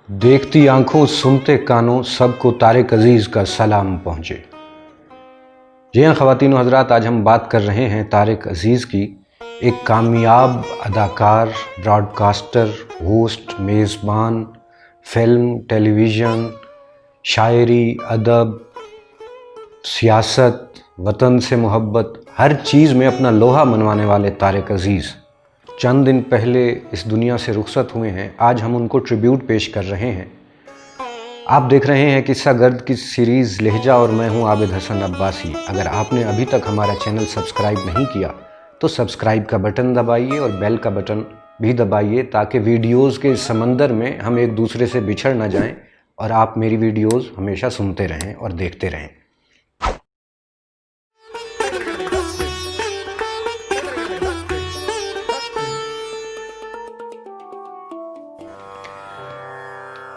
देखती आंखों सुनते कानों सबको तारिक अजीज़ का सलाम पहुँचे। जी हाँ ख़वातीन व हज़रात, आज हम बात कर रहे हैं तारिक अजीज़ की। एक कामयाब अदाकार, ब्रॉडकास्टर, होस्ट, मेज़बान, फ़िल्म, टेलीविज़न, शायरी, अदब, सियासत, वतन से मोहब्बत, हर चीज़ में अपना लोहा मनवाने वाले तारिक अजीज़ चंद दिन पहले इस दुनिया से रुखसत हुए हैं। आज हम उनको ट्रिब्यूट पेश कर रहे हैं। आप देख रहे हैं किस्सा गर्द की सीरीज़ लहजा और मैं हूं आबिद हसन अब्बासी। अगर आपने अभी तक हमारा चैनल सब्सक्राइब नहीं किया तो सब्सक्राइब का बटन दबाइए और बेल का बटन भी दबाइए, ताकि वीडियोज़ के समंदर में हम एक दूसरे से बिछड़ ना जाएं और आप मेरी वीडियोज़ हमेशा सुनते रहें और देखते रहें।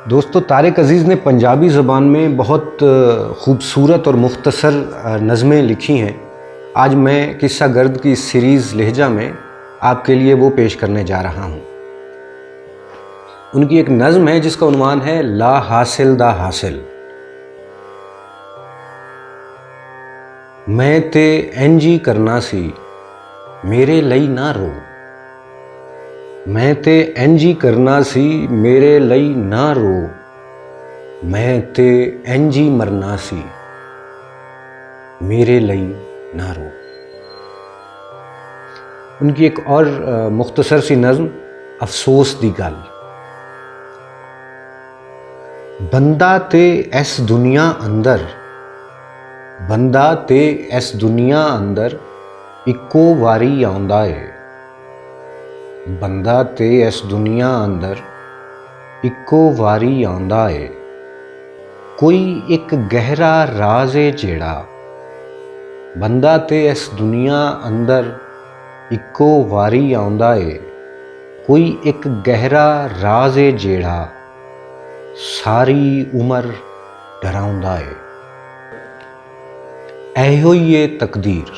दोस्तों, तारिक अजीज़ ने पंजाबी ज़बान में बहुत ख़ूबसूरत और मुख्तसर नज़में लिखी हैं। आज मैं किस्सा गर्द की सीरीज़ लहजा में आपके लिए वो पेश करने जा रहा हूँ। उनकी एक नज़म है जिसका उन्वान है ला हासिल दा हासिल। मैं ते इंजी करना सी मेरे लई ना रो, मैं ते इंजी करना सी मेरे लई ना रो, मैं ते इंजी मरना सी मेरे लई ना रो। उनकी एक और मुख्तसर सी नज़म अफसोस दी गल। बंदा ते इस दुनिया अंदर, बंदा ते इस दुनिया अंदर इक्को वारी आउंदा है। बंदा ते इस दुनिया अंदर इक्को वारी आउंदा है। कोई एक गहरा राज है जेड़ा, बंदा ते इस दुनिया अंदर इक्को वारी आउंदा है। कोई एक गहरा राज है जेड़ा सारी उम्र डराउंदा है। एहो ही ये तकदीर,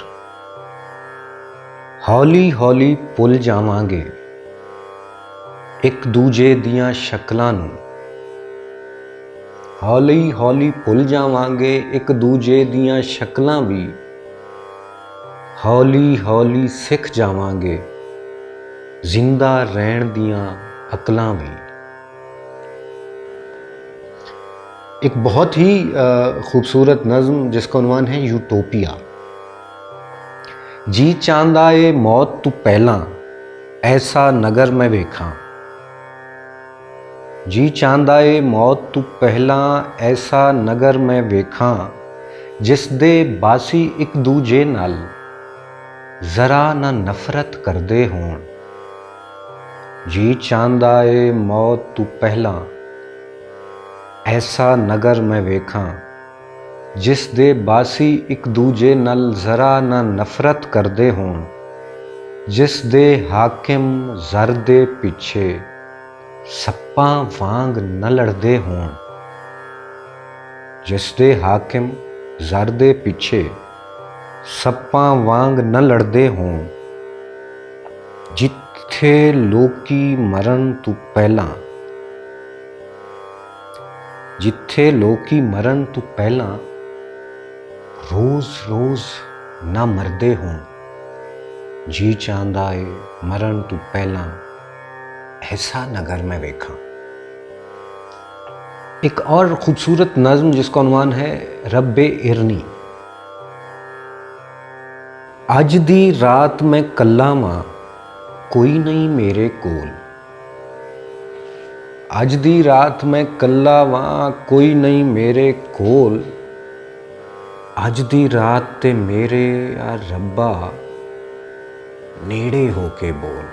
हौली हौली भुल जावांगे एक दूजे दियां शक्लां नूं। हौली हौली भुल जावांगे एक दूजे दियां शक्लां भी, हौली हौली सिख जावांगे जिंदा रहण दियां अकलां भी। एक बहुत ही खूबसूरत नज़म जिसका उन्वान है यूटोपिया। जी चांदा ए मौत तू पहला ऐसा नगर मैं वेखां। जी चांदा ए मौत तू पहला ऐसा नगर मैं वेखां, जिस दे बासी एक दूजे नाल जरा ना नफरत करदे होण। जी चांदा ए मौत तू पहला ऐसा नगर मैं वेखां, जिस दे बासी एक दूजे नाल जरा ना नफरत करदे होण। जिस दे हाकिम ज़र दे पिछे सप्पां वांग न लड़दे होण। जिस दे हाकिम ज़र दे पिछे सप्पां वांग न लड़दे होण। जिथे लोकी मरण तू पहला, जिथे लोकी मरण तू पहला रोज़ रोज़ ना मरदे होण। जी चांदा ए मरण तू पहला ऐसा नगर में वेखां। एक और खूबसूरत नज़म जिसका उन्वान है रब्बे इरनी। अज दी रात मैं कल्ला वां कोई नहीं मेरे कोल। अज दी रात मैं कल्ला वां कोई नहीं मेरे कोल। अज दी रात ते मेरे आ रब्बा नेड़े होके बोल।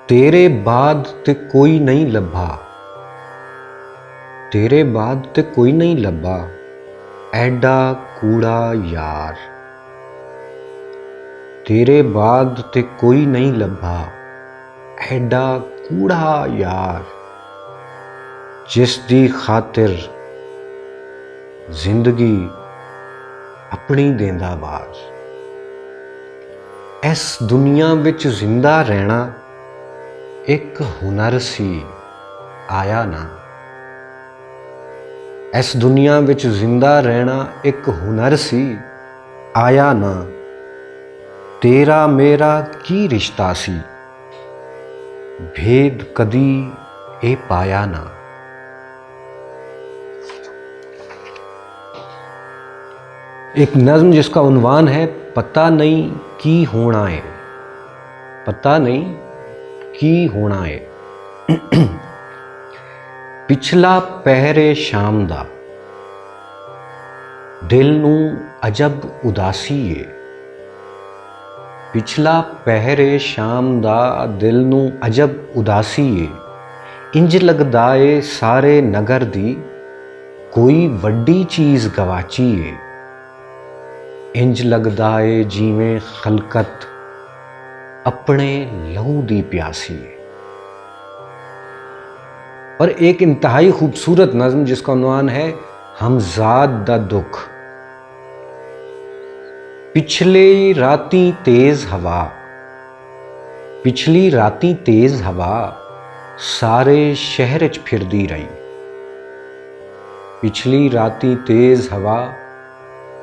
तेरे बाद ते कोई नहीं लभा, तेरे बाद ते कोई नहीं लभा ऐडा कूड़ा यार। तेरे बाद ते कोई नहीं लभा ऐडा कूड़ा यार, जिस दी खातिर जिंदगी अपनी देंदा बाज। इस दुनिया विच जिंदा रहना एक हुनर सी, आया ना। इस दुनिया विच जिंदा रहना एक हुनर सी, आया ना। तेरा मेरा की रिश्ता सी, भेद कदी ए पाया ना। एक नज़्म जिसका उन्वान है पता नहीं की होना है, पता नहीं की होना है। पिछला पहरे शाम दा दिल नू अजब उदासी है। पिछला पहरे शाम दा दिल नू अजब उदासी है। इंज लगदा है सारे नगर दी कोई वड्डी चीज़ गवाची है। इंज लगदा है जिवें खलकत अपने लहू दी प्यासी है। और एक इंतहाई खूबसूरत नज़्म जिसका उन्वान है हमज़ाद दा दुख। पिछली राती तेज़ हवा, पिछली राती तेज़ हवा सारे शहर च फिरदी रही। पिछली राती तेज़ हवा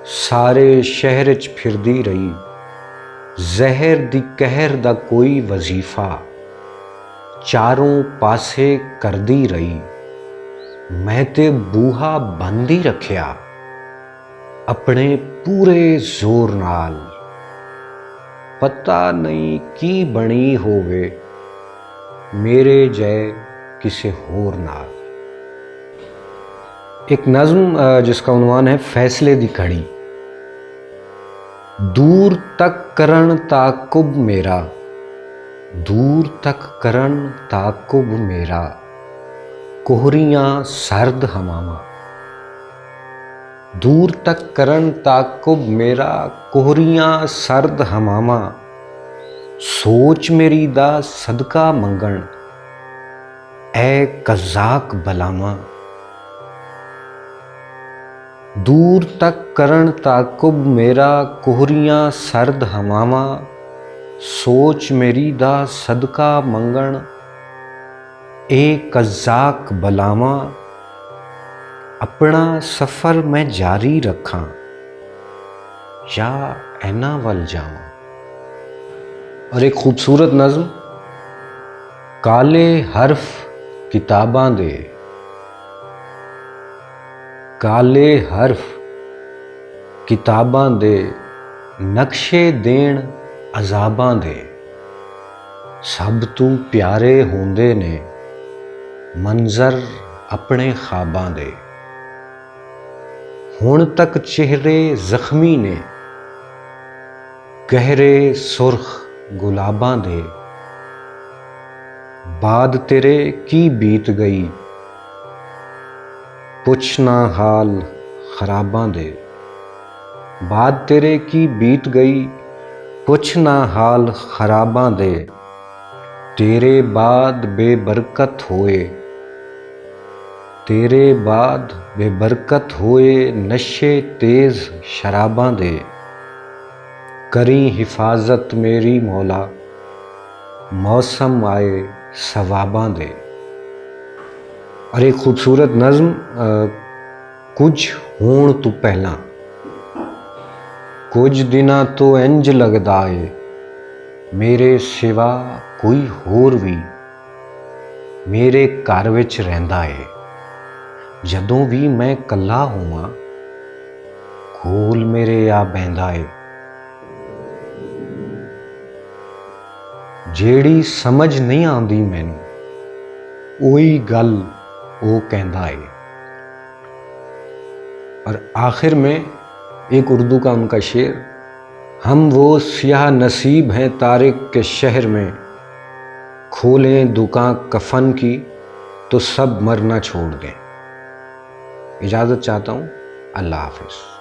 सारे शहर च फिरदी रही। जहर दी कहर दा कोई वजीफा चारों पासे करदी रही। मैं ते बूहा बंद ही रखिया अपने पूरे जोर नाल। पता नहीं की बनी होवे मेरे जय किसे होर नाल। एक नज़्म जिसका उन्वान है फैसले दी घड़ी। दूर तक करन ताकुब मेरा, दूर तक करन ताकुब मेरा कोहरियां सर्द हमामा। दूर तक करन ताकुब मेरा कोहरियां सर्द हमामा। सोच मेरी दा सदका मंगण ए कज़ाक बलामा। दूर तक करन ताकुब मेरा कोहरियां सर्द हमामा। सोच मेरी दा सदका मंगण ए कज़ाक बलामा। अपना सफ़र मैं जारी रखां या ऐना वल जावां। और एक खूबसूरत नज़्म काले हर्फ किताबां दे, काले हर्फ किताबां दे नक्शे देण अज़ाबां दे। सब तू प्यारे होंदे ने मंजर अपने ख्वाबां दे। हुण तक चेहरे जख्मी ने गहरे सुर्ख गुलाबां दे। बाद तेरे की बीत गई पुछना हाल खराबां दे। बाद तेरे की बीत गई पुछना हाल खराबां दे। तेरे बाद बेबरकत होए, तेरे बाद बेबरकत होए नशे तेज़ शराबां दे। करी हिफाजत मेरी मौला मौसम आए सवाबां दे। और एक खूबसूरत नज़्म कुछ होण तू पहला। कुछ दिना तो इंज लगदा है मेरे सिवा कोई होर भी मेरे घर विच रहिंदा है। जदों भी मैं कल्ला होवां कोल मेरे आ बहिंदा है। जेड़ी समझ नहीं आंदी मैनू ओही गल वो कहंदा है। और आखिर में एक उर्दू का उनका शेर, हम वो सियाह नसीब हैं तारिक के शहर में, खोलें दुकान कफन की तो सब मरना छोड़ दें। इजाज़त चाहता हूँ। अल्लाह हाफिज़।